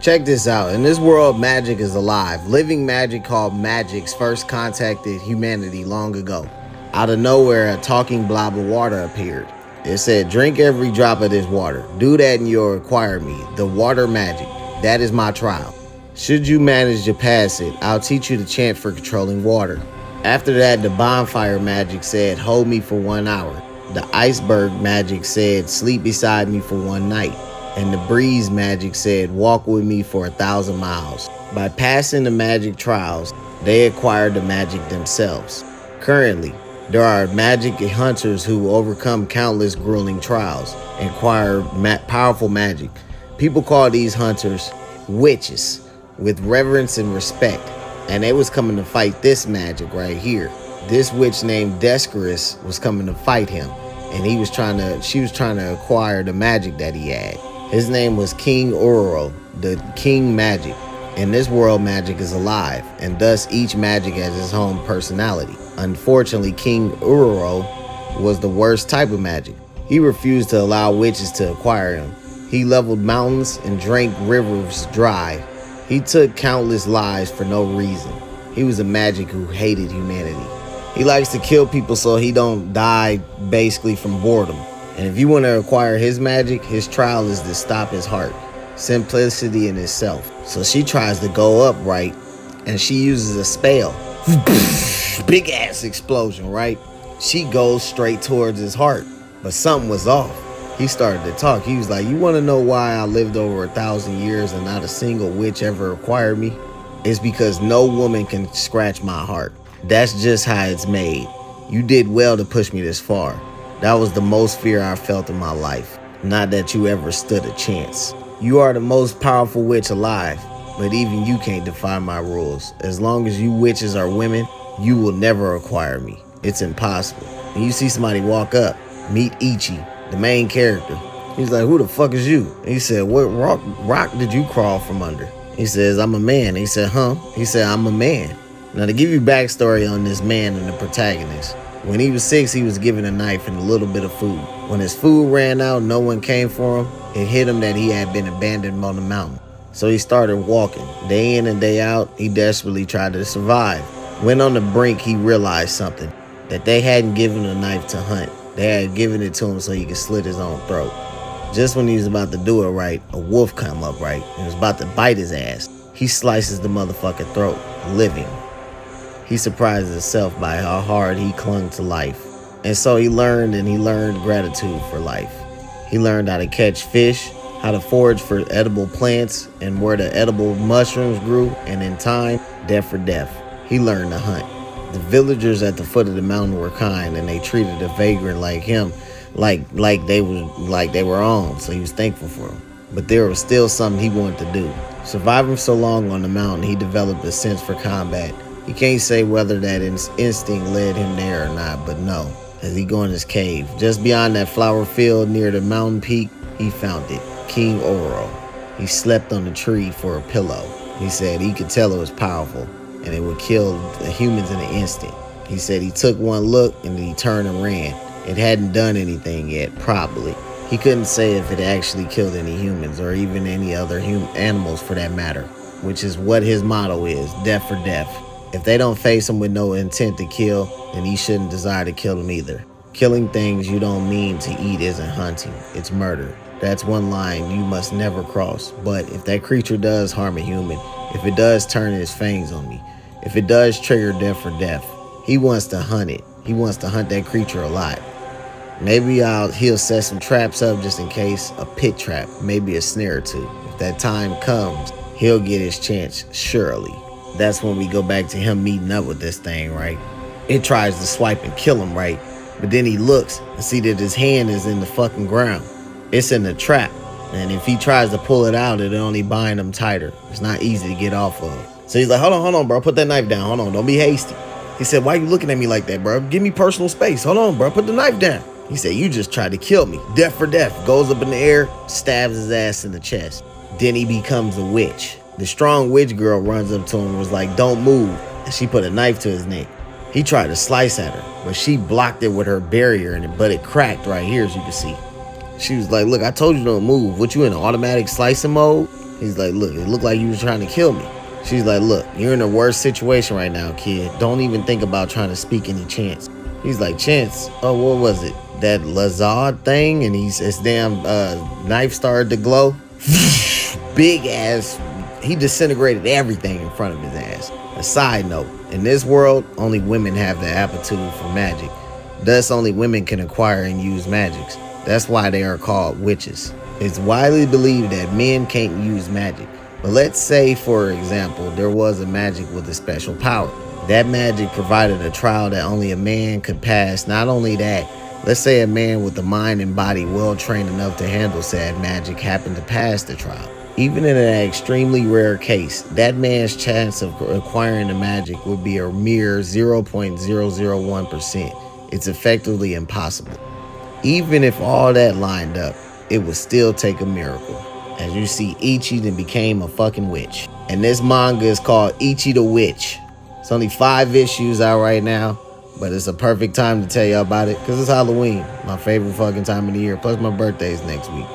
Check this out. In this world, magic is alive. Living magic called Magix first contacted humanity long ago. Out of nowhere, a talking blob of water appeared. It said, drink every drop of this water. Do that and you'll acquire me, the water magic. That is my trial. Should you manage to pass it, I'll teach you the chant for controlling water. After that, the bonfire magic said, hold me for 1 hour. The iceberg magic said, sleep beside me for 1 night. And the breeze magic said, walk with me for 1,000 miles. By passing the magic trials, they acquired the magic themselves. Currently, there are magic hunters who overcome countless grueling trials and acquire powerful magic. People call these hunters witches with reverence and respect. And they was coming to fight this magic right here. This witch named Descaris was coming to fight him. And she was trying to acquire the magic that he had. His name was King Uro, the King Magic. In this world, magic is alive, and thus each magic has its own personality. Unfortunately, King Uro was the worst type of magic. He refused to allow witches to acquire him. He leveled mountains and drank rivers dry. He took countless lives for no reason. He was a magic who hated humanity. He likes to kill people so he don't die basically from boredom. And if you want to acquire his magic, his trial is to stop his heart. Simplicity in itself. So she tries to go upright and she uses a spell. Big ass explosion, right? She goes straight towards his heart. But something was off. He started to talk. He was like, you want to know why I lived over 1,000 years and not a single witch ever acquired me? It's because no woman can scratch my heart. That's just how it's made. You did well to push me this far. That was the most fear I felt in my life. Not that you ever stood a chance. You are the most powerful witch alive, but even you can't defy my rules. As long as you witches are women, you will never acquire me. It's impossible. And you see somebody walk up, meet Ichi, the main character. He's like, who the fuck is you? And he said, what rock did you crawl from under? He says, I'm a man. He said, huh? He said, I'm a man. Now to give you backstory on this man and the protagonist. When he was 6, he was given a knife and a little bit of food. When his food ran out, no one came for him. It hit him that he had been abandoned on the mountain. So he started walking. Day in and day out, he desperately tried to survive. When on the brink, he realized something. That they hadn't given him a knife to hunt. They had given it to him so he could slit his own throat. Just when he was about to do it right, a wolf come up right and was about to bite his ass. He slices the motherfucking throat, living. He surprised himself by how hard he clung to life. And so he learned gratitude for life. He learned how to catch fish, how to forage for edible plants, and where the edible mushrooms grew, and in time, death for death. He learned to hunt. The villagers at the foot of the mountain were kind, and they treated a vagrant like him like they were on, so he was thankful for them. But there was still something he wanted to do. Surviving so long on the mountain, he developed a sense for combat. He can't say whether that instinct led him there or not, but no. As he go in his cave, just beyond that flower field near the mountain peak, he found it, King Oro. He slept on the tree for a pillow. He said he could tell it was powerful, and it would kill the humans in an instant. He said he took one look, and then he turned and ran. It hadn't done anything yet, probably. He couldn't say if it actually killed any humans, or even any other animals for that matter, which is what his motto is, death for death. If they don't face him with no intent to kill, then he shouldn't desire to kill them either. Killing things you don't mean to eat isn't hunting, it's murder. That's one line you must never cross. But if that creature does harm a human, if it does turn its fangs on me, if it does trigger death for death, he wants to hunt it. He wants to hunt that creature alive. Maybe he'll set some traps up just in case, a pit trap, maybe a snare or two. If that time comes, he'll get his chance, surely. That's when we go back to him meeting up with this thing, right? It tries to swipe and kill him, right? But then he looks and see that his hand is in the fucking ground. It's in the trap. And if he tries to pull it out, it'll only bind him tighter. It's not easy to get off of. So he's like, hold on, bro. Put that knife down. Hold on. Don't be hasty. He said, why you looking at me like that, bro? Give me personal space. Hold on, bro. Put the knife down. He said, you just tried to kill me. Death for death. Goes up in the air, stabs his ass in the chest. Then he becomes a witch. The strong witch girl runs up to him and was like, don't move. And she put a knife to his neck. He tried to slice at her, but she blocked it with her barrier, but it cracked right here, as you can see. She was like, look, I told you don't move. What, you in automatic slicing mode? He's like, look, it looked like you was trying to kill me. She's like, look, you're in a worse situation right now, kid. Don't even think about trying to speak any chance. He's like, chance? Oh, what was it? That Lazard thing? And his damn knife started to glow. Big ass. He disintegrated everything in front of his ass. A side note, in this world, only women have the aptitude for magic. Thus, only women can acquire and use magics. That's why they are called witches. It's widely believed that men can't use magic. But let's say, for example, there was a magic with a special power. That magic provided a trial that only a man could pass. Not only that, let's say a man with the mind and body well trained enough to handle said magic happened to pass the trial. Even in an extremely rare case, that man's chance of acquiring the magic would be a mere 0.001%. It's effectively impossible. Even if all that lined up, it would still take a miracle. As you see, Ichi then became a fucking witch. And this manga is called Ichi the Witch. It's only 5 issues out right now, but it's a perfect time to tell y'all about it because it's Halloween, my favorite fucking time of the year, plus my birthday's next week.